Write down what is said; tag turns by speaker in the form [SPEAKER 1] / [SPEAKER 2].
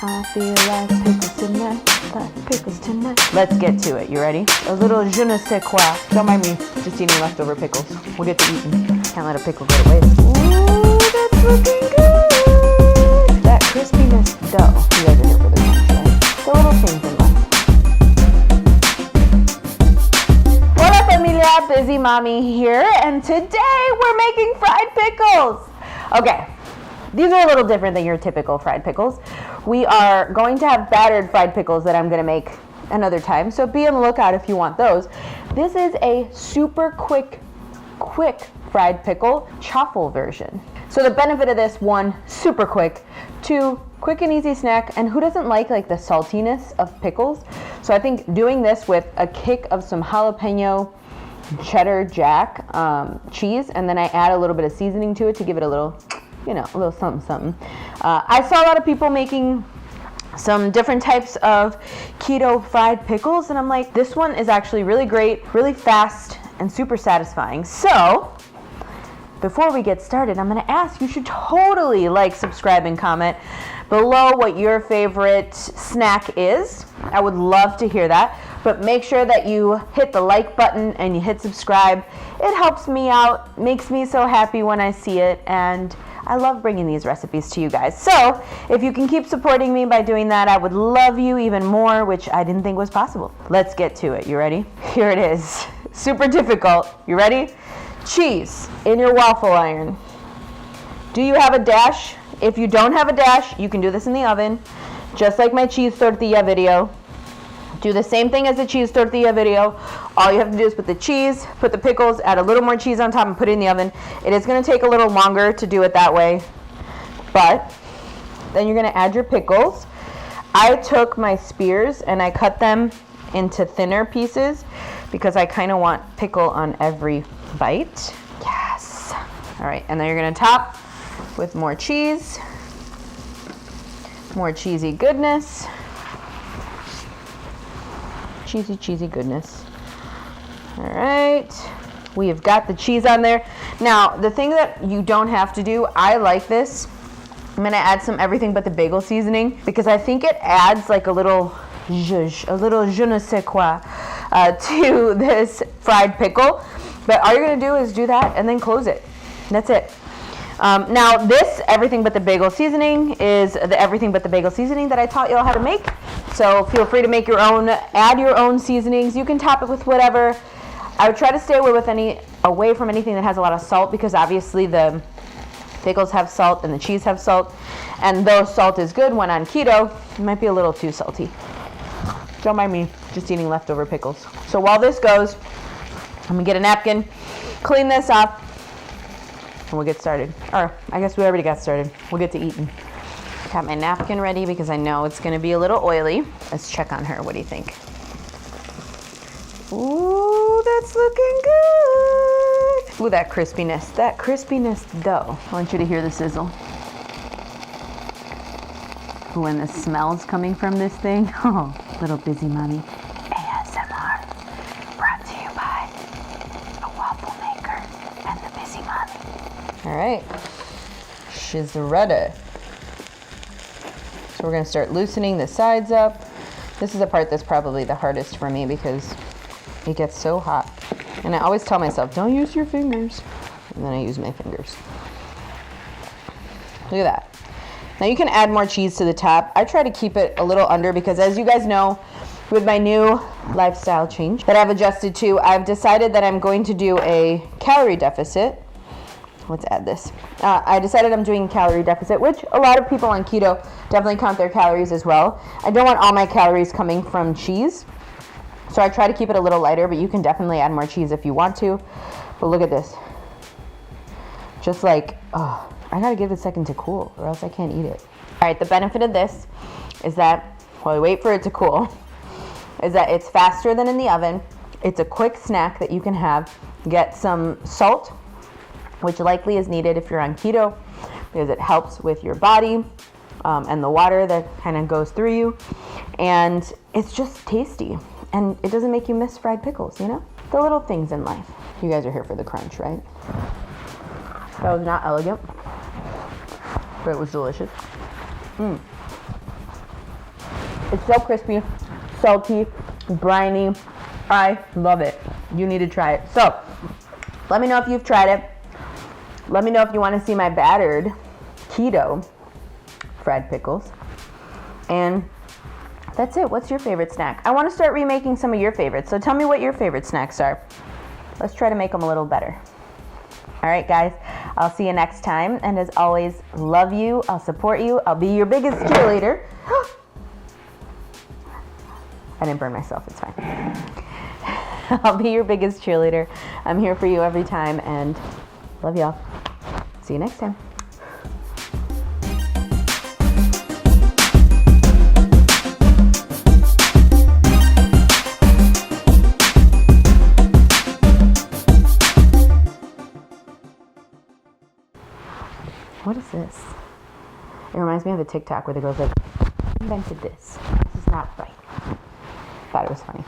[SPEAKER 1] I feel like pickles tonight. Let's get to it. You ready? A little je ne sais quoi. Don't mind me just eating leftover pickles. We'll get to eating. Can't let a pickle go to waste. Ooh, that's looking good. That crispiness dough. You guys are here for the crunch, right? The little things in life. Hola familia, BusyMami here, and today we're making fried pickles. Okay. These are a little different than your typical fried pickles. We are going to have battered fried pickles that I'm gonna make another time, so be on the lookout if you want those. This is a super quick fried pickle chaffle version. So the benefit of this, one, super quick, two, quick and easy snack, and who doesn't like the saltiness of pickles? So I think doing this with a kick of some jalapeno cheddar jack cheese, and then I add a little bit of seasoning to it to give it a little, a little something. I saw a lot of people making some different types of keto fried pickles, and I'm like, this one is actually really great, really fast, and super satisfying. So, before we get started, I'm gonna ask, you should totally subscribe, and comment below what your favorite snack is. I would love to hear that, but make sure that you hit the like button and you hit subscribe. It helps me out, makes me so happy when I see it, and I love bringing these recipes to you guys. So if you can keep supporting me by doing that, I would love you even more, which I didn't think was possible. Let's get to it. You ready? Here it is. Super difficult. You ready? Cheese in your waffle iron. Do you have a dash? If you don't have a dash, you can do this in the oven, just like my cheese tortilla video. Do the same thing as the cheese tortilla video. All you have to do is put the cheese, put the pickles, add a little more cheese on top, and put it in the oven. It is going to take a little longer to do it that way, but then you're going to add your pickles. I took my spears and I cut them into thinner pieces because I kind of want pickle on every bite. Yes. All right, and then you're going to top with more cheese, more cheesy goodness. Cheesy goodness. All right, we have got the cheese on there. Now, the thing that you don't have to do, I like this. I'm gonna add some everything but the bagel seasoning because I think it adds a little je ne sais quoi to this fried pickle. But all you're gonna do is do that and then close it. That's it. Now this everything but the bagel seasoning is the everything but the bagel seasoning that I taught you all how to make. So feel free to make your own, add your own seasonings. You can top it with whatever. I would try to stay away from anything that has a lot of salt because obviously the pickles have salt and the cheese have salt. And though salt is good when on keto, it might be a little too salty. Don't mind me just eating leftover pickles. So while this goes, I'm gonna get a napkin, clean this up, and we'll get started. Or I guess we already got started. We'll get to eating. Got my napkin ready because I know it's gonna be a little oily. Let's check on her. What do you think? Ooh, that's looking good. Ooh, that crispiness dough. I want you to hear the sizzle. Ooh, and the smells coming from this thing. Oh, little BusyMami ASMR. Brought to you by a waffle maker and the BusyMami. All right, she's ready. So we're gonna start loosening the sides up. This is the part that's probably the hardest for me because it gets so hot. And I always tell myself, don't use your fingers. And then I use my fingers. Look at that. Now you can add more cheese to the top. I try to keep it a little under because as you guys know, with my new lifestyle change that I've adjusted to, I've decided that I'm going to do a calorie deficit. Let's add this. I decided I'm doing a calorie deficit, which a lot of people on keto definitely count their calories as well. I don't want all my calories coming from cheese, so I try to keep it a little lighter, but you can definitely add more cheese if you want to. But look at this. Just oh, I gotta give it a second to cool or else I can't eat it. All right, the benefit of this is that, while we wait for it to cool, is that it's faster than in the oven. It's a quick snack that you can have. Get some salt, which likely is needed if you're on keto because it helps with your body and the water that kind of goes through you. And it's just tasty and it doesn't make you miss fried pickles, The little things in life. You guys are here for the crunch, right? That was not elegant, but it was delicious. It's so crispy, salty, briny. I love it. You need to try it. So, let me know if you've tried it. Let me know if you want to see my battered keto fried pickles. And that's it. What's your favorite snack? I want to start remaking some of your favorites. So tell me what your favorite snacks are. Let's try to make them a little better. All right, guys. I'll see you next time. And as always, love you. I'll support you. I'll be your biggest cheerleader. I didn't burn myself. It's fine. I'll be your biggest cheerleader. I'm here for you every time. And love y'all. See you next time. What is this? It reminds me of a TikTok where the girl's like, invented this. This is not right. Thought it was funny.